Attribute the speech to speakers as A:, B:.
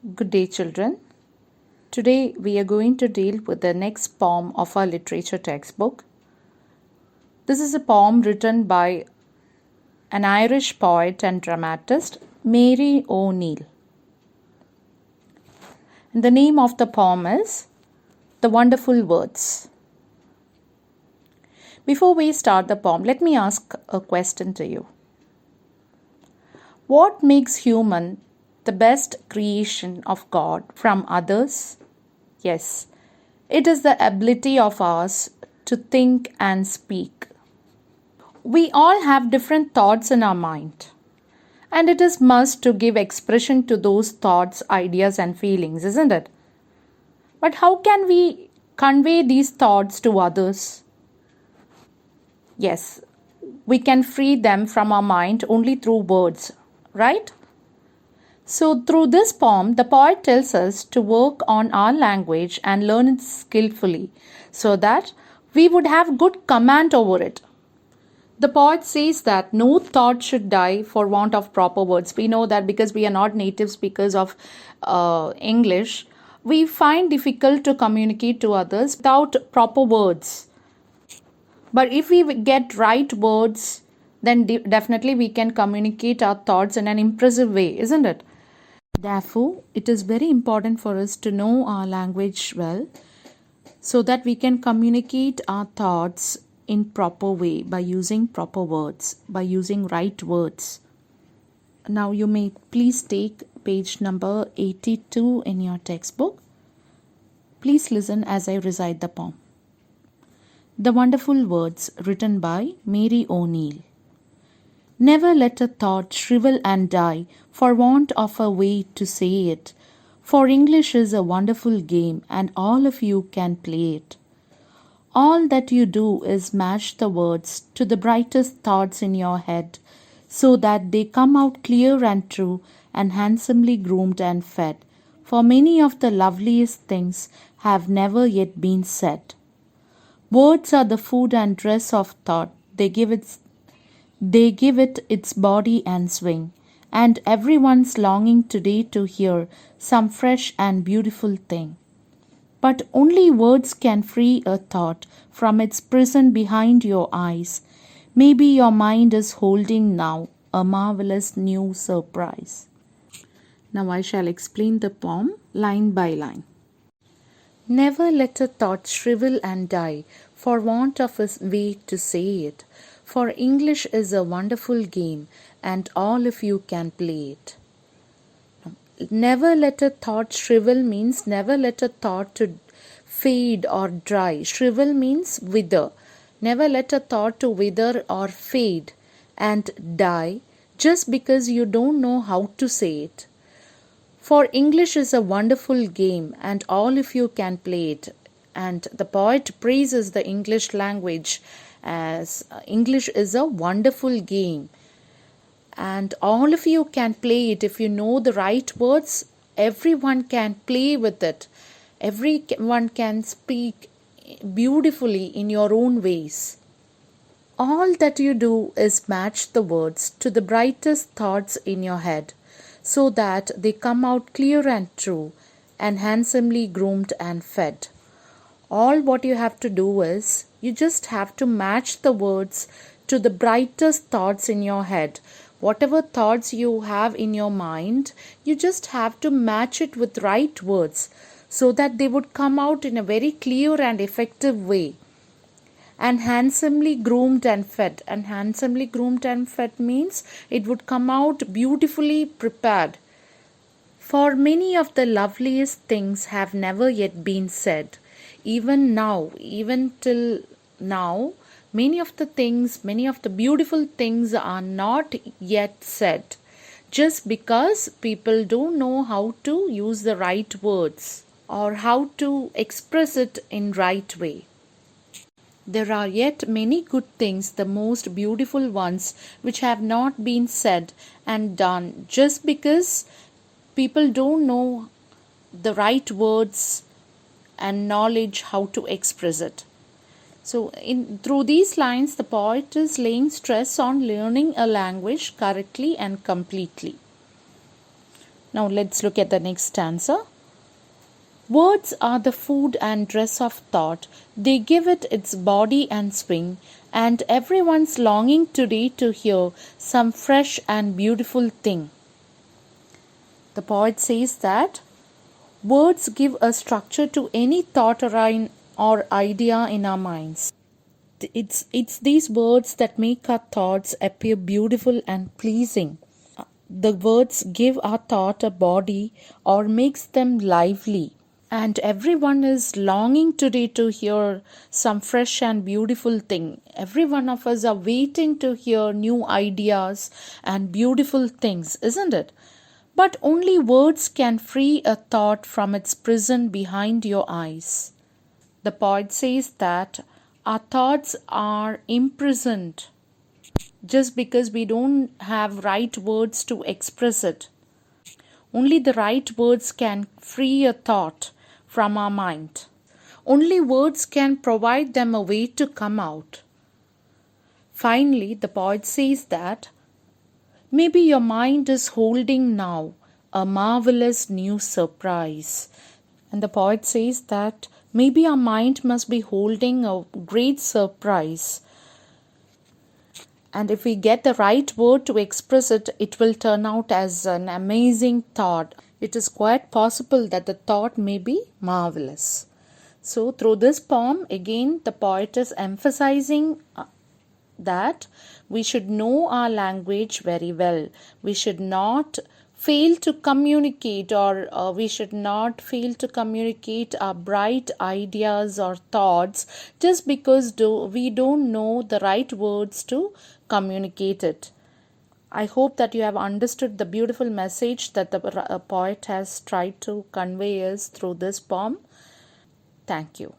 A: Good day, children. Today we are going to deal with the next poem of our literature textbook. This is a poem written by an Irish poet and dramatist, Mary O'Neill. And the name of the poem is The Wonderful Words. Before we start the poem, let me ask a question to you. What makes human the best creation of God from others? Yes, it is the ability of us to think and speak. We all have different thoughts in our mind, and it is must to give expression to those thoughts, ideas, and feelings, isn't it? But how can we convey these thoughts to others? Yes, we can free them from our mind only through words, right? So, through this poem, the poet tells us to work on our language and learn it skillfully so that we would have good command over it. The poet says that no thought should die for want of proper words. We know that because we are not native speakers of English, we find difficult to communicate to others without proper words. But if we get right words, then definitely we can communicate our thoughts in an impressive way, isn't it? Therefore, it is very important for us to know our language well so that we can communicate our thoughts in proper way by using proper words, by using right words. Now you may please take page number 82 in your textbook. Please listen as I recite the poem. The Wonderful Words, written by Mary O'Neill. Never let a thought shrivel and die for want of a way to say it, for English is a wonderful game and all of you can play it. All that you do is match the words to the brightest thoughts in your head, so that they come out clear and true and handsomely groomed and fed, for many of the loveliest things have never yet been said. Words are the food and dress of thought, they give it its body and swing, and everyone's longing today to hear some fresh and beautiful thing. But only words can free a thought from its prison behind your eyes. Maybe your mind is holding now a marvelous new surprise. Now I shall explain the poem line by line. Never let a thought shrivel and die for want of a way to say it, for English is a wonderful game and all of you can play it. Never let a thought shrivel means never let a thought to fade or dry. Shrivel means wither. Never let a thought to wither or fade and die just because you don't know how to say it. For English is a wonderful game and all of you can play it. And the poet praises the English language as English is a wonderful game. And all of you can play it if you know the right words. Everyone can play with it. Everyone can speak beautifully in your own ways. All that you do is match the words to the brightest thoughts in your head, so that they come out clear and true and handsomely groomed and fed. All what you have to do is you just have to match the words to the brightest thoughts in your head. Whatever thoughts you have in your mind, you just have to match it with right words so that they would come out in a very clear and effective way. And handsomely groomed and fed. And handsomely groomed and fed means it would come out beautifully prepared. For many of the loveliest things have never yet been said. Even now, even till now, many of the beautiful things are not yet said, just because people don't know how to use the right words or how to express it in right way. There are yet many good things, the most beautiful ones, which have not been said and done, just because people don't know the right words and knowledge how to express it. So through these lines, the poet is laying stress on learning a language correctly and completely. Now let's look at the next stanza. Words are the food and dress of thought. They give it its body and swing, and everyone's longing today to hear some fresh and beautiful thing. The poet says that words give a structure to any thought or idea in our minds. It's these words that make our thoughts appear beautiful and pleasing. The words give our thought a body or makes them lively. And everyone is longing today to hear some fresh and beautiful thing. Every one of us are waiting to hear new ideas and beautiful things, isn't it? But only words can free a thought from its prison behind your eyes. The poet says that our thoughts are imprisoned just because we don't have right words to express it. Only the right words can free a thought from our mind. Only words can provide them a way to come out. Finally, the poet says that maybe your mind is holding now a marvelous new surprise. And the poet says that maybe our mind must be holding a great surprise. And if we get the right word to express it, it will turn out as an amazing thought. It is quite possible that the thought may be marvelous. So, through this poem, again, the poet is emphasizing that we should know our language very well. We should not fail to communicate, or we should not fail to communicate our bright ideas or thoughts just because we don't know the right words to communicate it. I hope that you have understood the beautiful message that the poet has tried to convey us through this poem. Thank you.